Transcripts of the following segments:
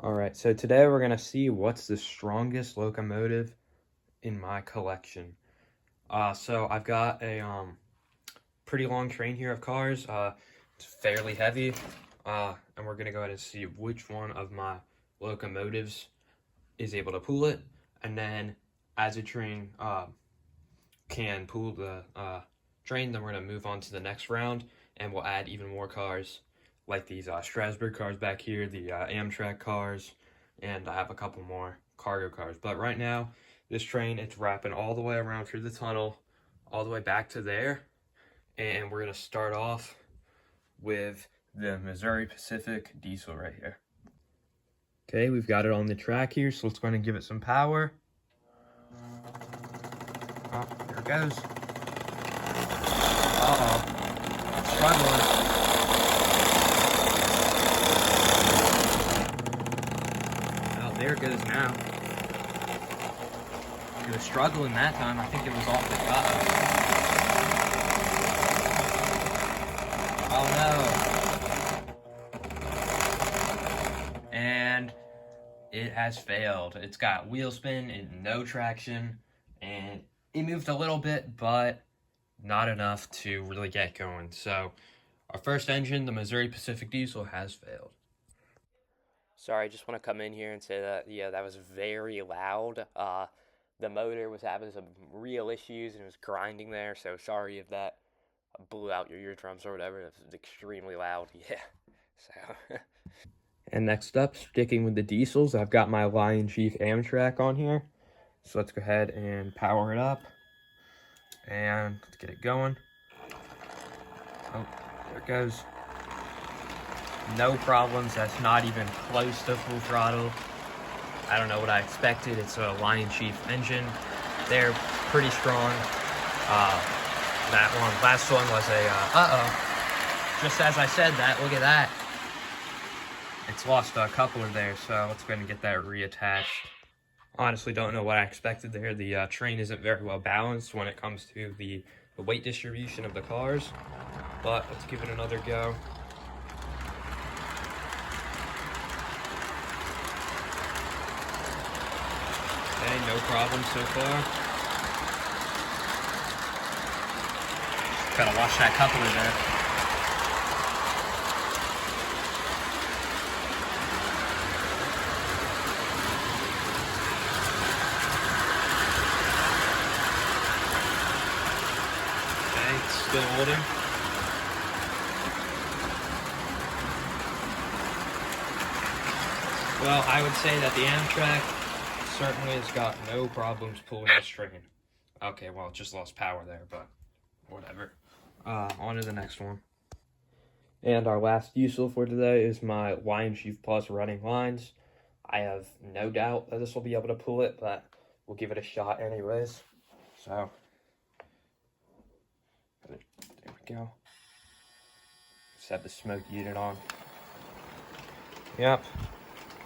All right, so today we're gonna see what's the strongest locomotive in my collection. So I've got a pretty long train here of cars. It's fairly heavy, and we're gonna go ahead and see which one of my locomotives is able to pull it, and then as a train can pull the train, then we're gonna move on to the next round, and we'll add even more cars, like these Strasbourg cars back here, the Amtrak cars, and I have a couple more cargo cars. But right now, this train, it's wrapping all the way around through the tunnel, all the way back to there, and we're gonna start off with the Missouri Pacific diesel right here. Okay, we've got it on the track here, so let's go ahead and give it some power. Oh, there it goes. Uh-oh, it's struggling. Oh, there it goes now. It was struggling that time. I think it was off the Oh no. And it has failed. It's got wheel spin and no traction, and it moved a little bit, but not enough to really get going. So our first engine, the Missouri Pacific Diesel, has failed. Sorry, I just want to come in here and say that, that was very loud. The motor was having some real issues and it was grinding there, so sorry if that blew out your eardrums or whatever. It was extremely loud, yeah. So, And next up, sticking with the diesels, I've got my Lion Chief Amtrak on here. So let's go ahead and power it up. And let's get it going. Oh, there it goes. No problems. That's not even close to full throttle. I don't know what I expected. It's a Lion Chief engine. They're pretty strong. That one, last one was a, just as I said that, look at that. It's lost a coupler there, so let's go ahead and get that reattached. Honestly, don't know what I expected there. The train isn't very well balanced when it comes to the weight distribution of the cars, but let's give it another go. Okay, no problem so far. Gotta watch that coupler there. Okay, it's still holding. Well, I would say that the Amtrak certainly has got no problems pulling this train. Okay, well, it just lost power there, but whatever. On to the next one. And our last diesel for today is my Lion Chief Plus running lines. I have no doubt that this will be able to pull it, but we'll give it a shot anyways. So, there we go. Set the smoke unit on. Yep,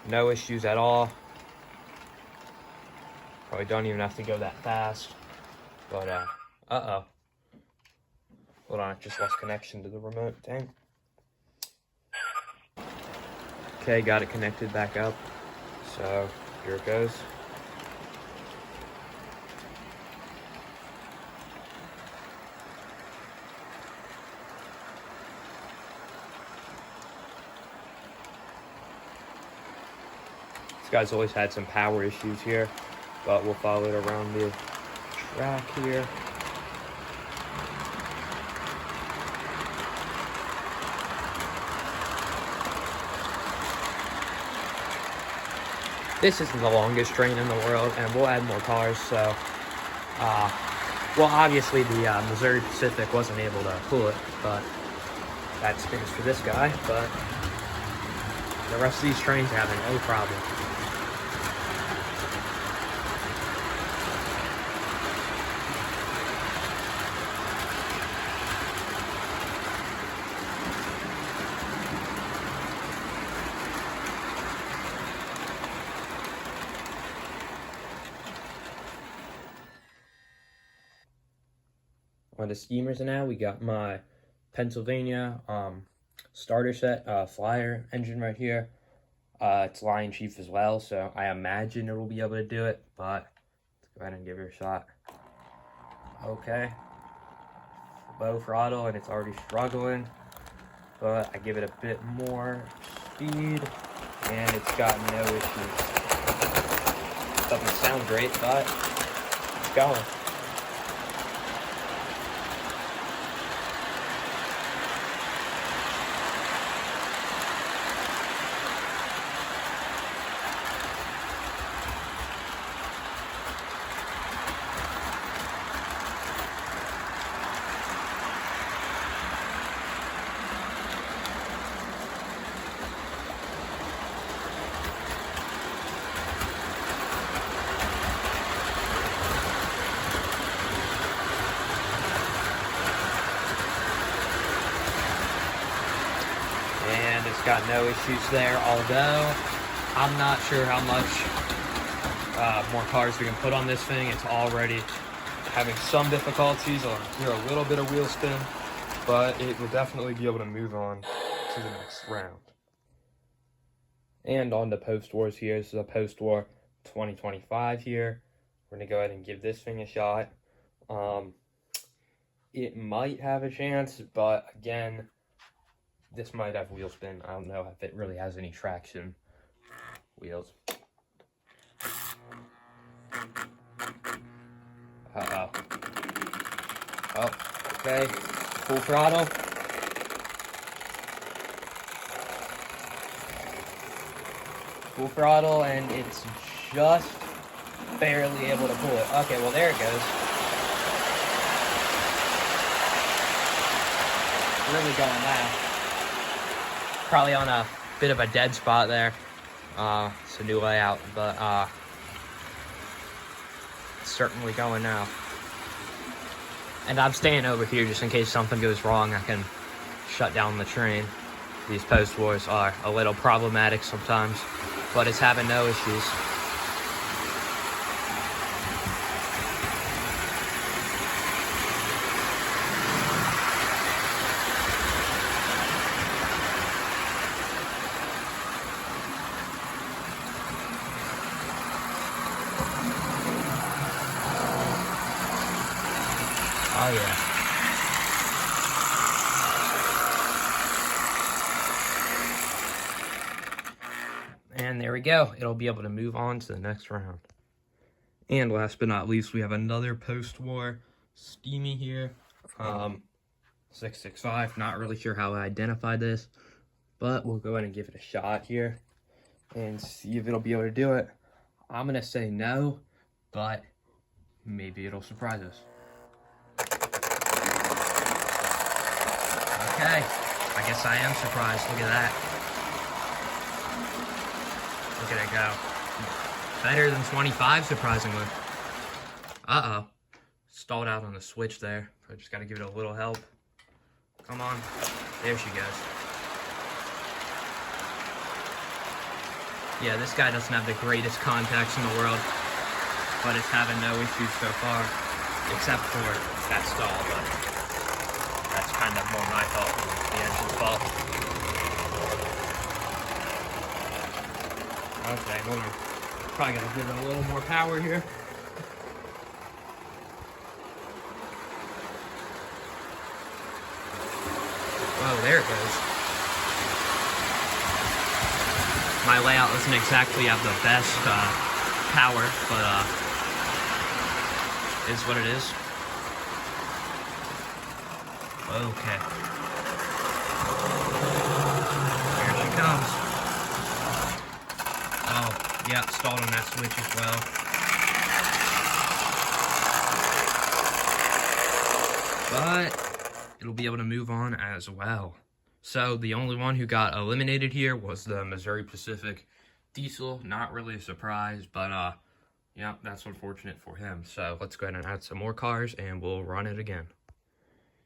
no issues at all. Probably don't even have to go that fast. But, uh-oh. Hold on, I just lost connection to the remote, dang. Okay, got it connected back up. So, here it goes. This guy's always had some power issues here, but we'll follow it around the track here. This isn't the longest train in the world, and we'll add more cars, so, well, obviously the Missouri Pacific wasn't able to pull it, but that speaks for this guy, but the rest of these trains are having no problem. On the steamers now, we got my Pennsylvania starter set flyer engine right here. It's Lion Chief as well, so I imagine it will be able to do it, but let's go ahead and give it a shot. Okay. Low throttle, and it's already struggling, but I give it a bit more speed, and it's got no issues. Doesn't sound great, but it's going. And it's got no issues there, although I'm not sure how much more cars we can put on this thing. It's already having some difficulties. I'll hear a little bit of wheel spin, but it will definitely be able to move on to the next round. And on to post-wars here. This is a post-war 2025 here. We're going to go ahead and give this thing a shot. It might have a chance, but again, this might have wheel spin. I don't know if it really has any traction wheels. Uh-oh. Oh, okay. Full throttle. Full throttle, and it's just barely able to pull it. Okay, well, there it goes. Really going now. Probably on a bit of a dead spot there. It's a new layout, but it's certainly going now. And I'm staying over here just in case something goes wrong. I can shut down the train. These post-wars are a little problematic sometimes, but it's having no issues. Oh yeah. And there we go. It'll be able to move on to the next round. And last but not least, we have another post-war Steamy here. 665. Not really sure how I identified this, but we'll go ahead and give it a shot here and see if it'll be able to do it. I'm gonna say no, but maybe it'll surprise us. Okay, I guess I am surprised. Look at that. Look at it go. Better than 25, surprisingly. Uh-oh. Stalled out on the switch there. I just gotta give it a little help. Come on. There she goes. Yeah, this guy doesn't have the greatest contacts in the world, but it's having no issues so far, except for that stall, but that's kind of more my fault than the engine's fault. Okay, hold on. Probably gotta give it a little more power here. Oh, there it goes. My layout doesn't exactly have the best power, but is what it is. Okay. Here she comes. Oh, yeah, stalled on that switch as well. But it'll be able to move on as well. So the only one who got eliminated here was the Missouri Pacific Diesel. Not really a surprise, but yeah, that's unfortunate for him. So let's go ahead and add some more cars and we'll run it again.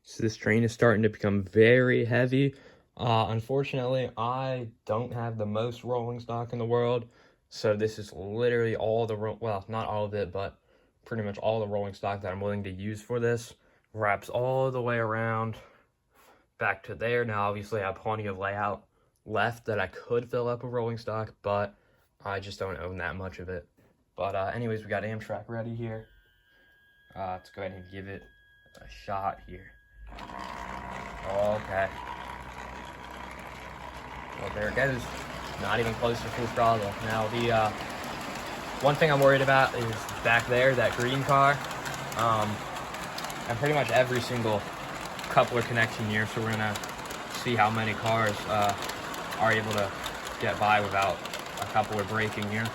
So this train is starting to become very heavy. Unfortunately, I don't have the most rolling stock in the world. So this is literally all the, well, not all of it, but pretty much all the rolling stock that I'm willing to use for this. Wraps all the way around back to there. Now, obviously, I have plenty of layout left that I could fill up with rolling stock, but I just don't own that much of it. But anyways, we got Amtrak ready here. Let's go ahead and give it a shot here. Okay. Well, there it goes. Not even close to full throttle. Now, the one thing I'm worried about is back there, that green car. And pretty much every single coupler connection here, so we're gonna see how many cars are able to get by without a coupler braking here.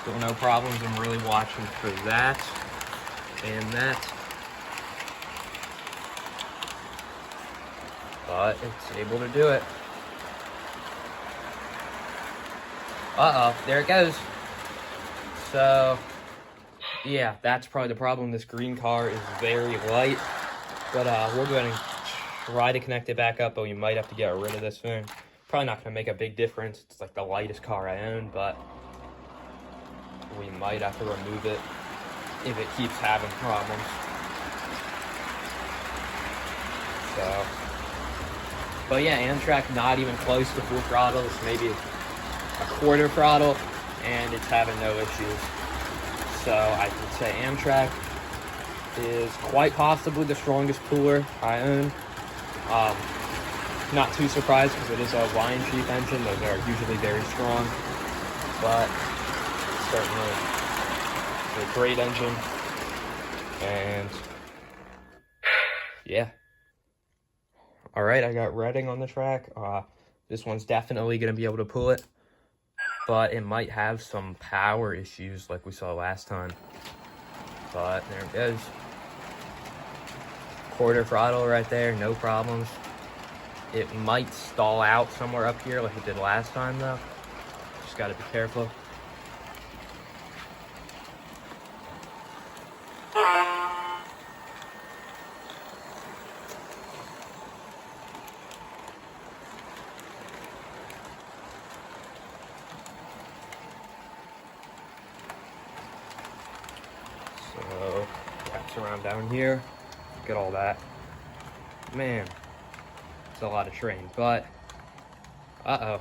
Still no problems. I'm really watching for that and that. But it's able to do it. Uh-oh, there it goes. So, yeah, that's probably the problem. This green car is very light. But we'll go ahead and try to connect it back up, but we might have to get rid of this thing. Probably not going to make a big difference. It's like the lightest car I own, but we might have to remove it if it keeps having problems. So, but yeah, Amtrak not even close to full throttle. It's maybe a quarter throttle, and it's having no issues. So I would say Amtrak is quite possibly the strongest cooler I own. Not too surprised because it is a Lion Chief engine. Those are usually very strong, but certainly a great engine. And yeah. All right, I got Reading on the track. This one's definitely going to be able to pull it, but it might have some power issues like we saw last time. But there it goes. Quarter throttle right there, no problems. It might stall out somewhere up here like it did last time though. Just got to be careful. So, wraps around down here. Get all that. Man, it's a lot of train, but uh-oh.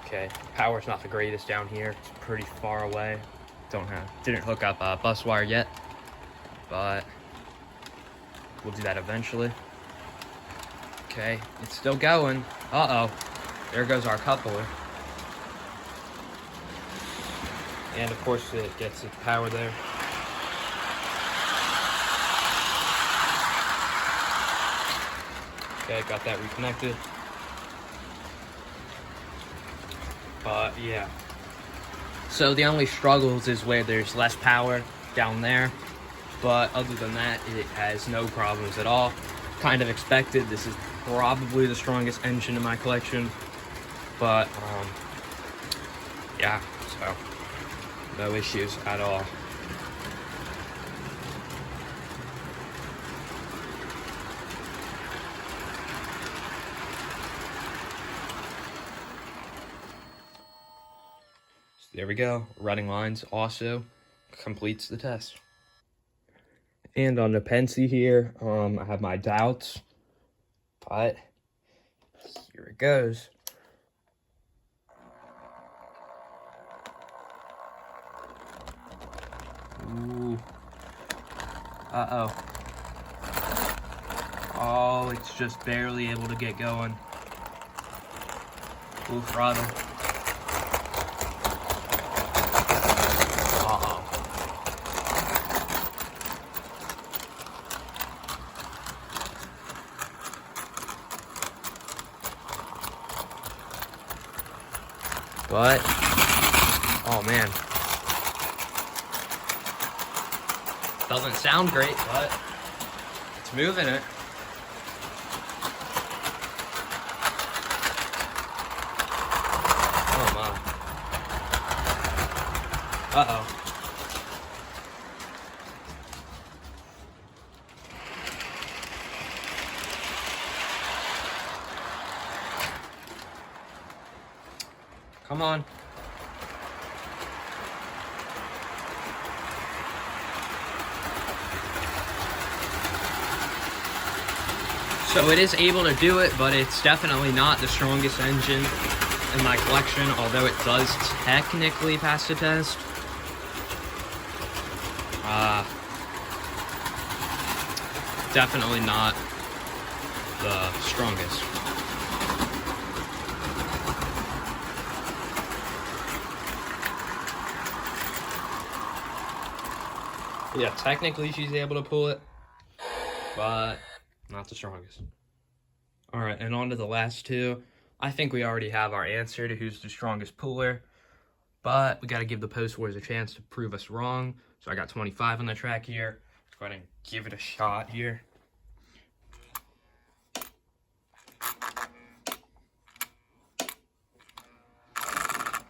Okay, power's not the greatest down here. It's pretty far away. Didn't hook up a bus wire yet, but we'll do that eventually. Okay, it's still going. Uh-oh, there goes our coupler. And of course it gets its power there. Okay, got that reconnected. But yeah. So the only struggles is where there's less power down there. But other than that, it has no problems at all. Kind of expected. This is probably the strongest engine in my collection. But yeah, so no issues at all. There we go. Running lines also completes the test. And on the Pensy here, I have my doubts, but here it goes. Ooh. Uh-oh. Oh, it's just barely able to get going. Full throttle. But, oh man. Doesn't sound great, but it's moving it. Oh my. Uh-oh. Come on. So it is able to do it, but it's definitely not the strongest engine in my collection, although it does technically pass the test. Definitely not the strongest. Yeah, technically she's able to pull it, but not the strongest. All right, and on to the last two. I think we already have our answer to who's the strongest puller, but we got to give the Post Wars a chance to prove us wrong. So I got 25 on the track here. Let's go ahead and give it a shot here.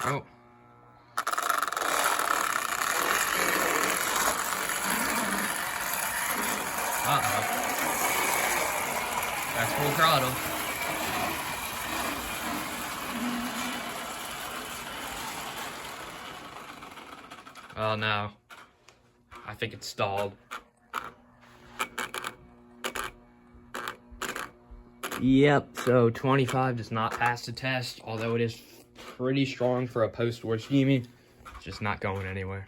Oh. Uh-oh. That's full throttle. Oh no. I think it's stalled. Yep, so 25 does not pass the test, although it is pretty strong for a post-war Genie. It's just not going anywhere.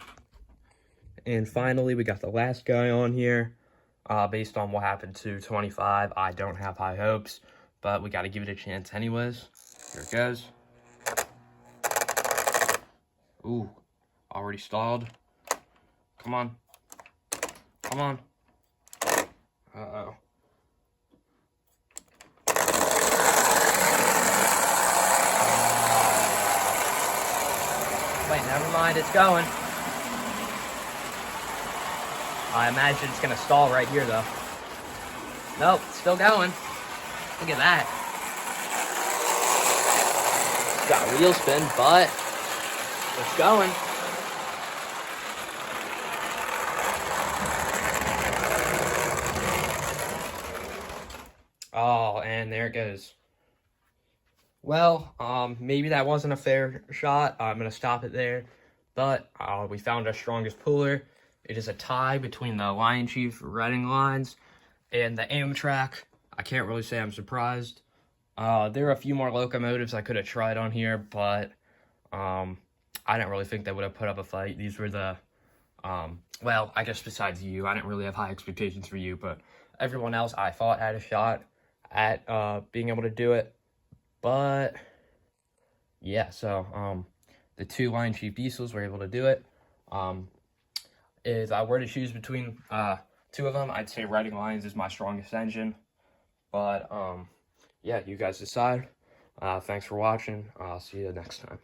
And finally, we got the last guy on here. Based on what happened to 25, I don't have high hopes, but we got to give it a chance anyways. Here it goes. Ooh, already stalled. Come on. Come on. Uh-oh. Wait, never mind, it's going. I imagine it's gonna stall right here though. Nope, it's still going. Look at that. It's got a wheel spin, but it's going. Oh, and there it goes. Well, maybe that wasn't a fair shot. I'm gonna stop it there. But we found our strongest puller. It is a tie between the Lion Chief Reading lines and the Amtrak. I can't really say I'm surprised. There are a few more locomotives I could have tried on here, but I didn't really think they would have put up a fight. These were the, well, I guess besides you, I didn't really have high expectations for you, but everyone else I thought had a shot at being able to do it. But yeah, so the two Lion Chief Diesels were able to do it. If I were to choose between two of them, I'd say Reading Lions is my strongest engine. But yeah, you guys decide. Thanks for watching. I'll see you next time.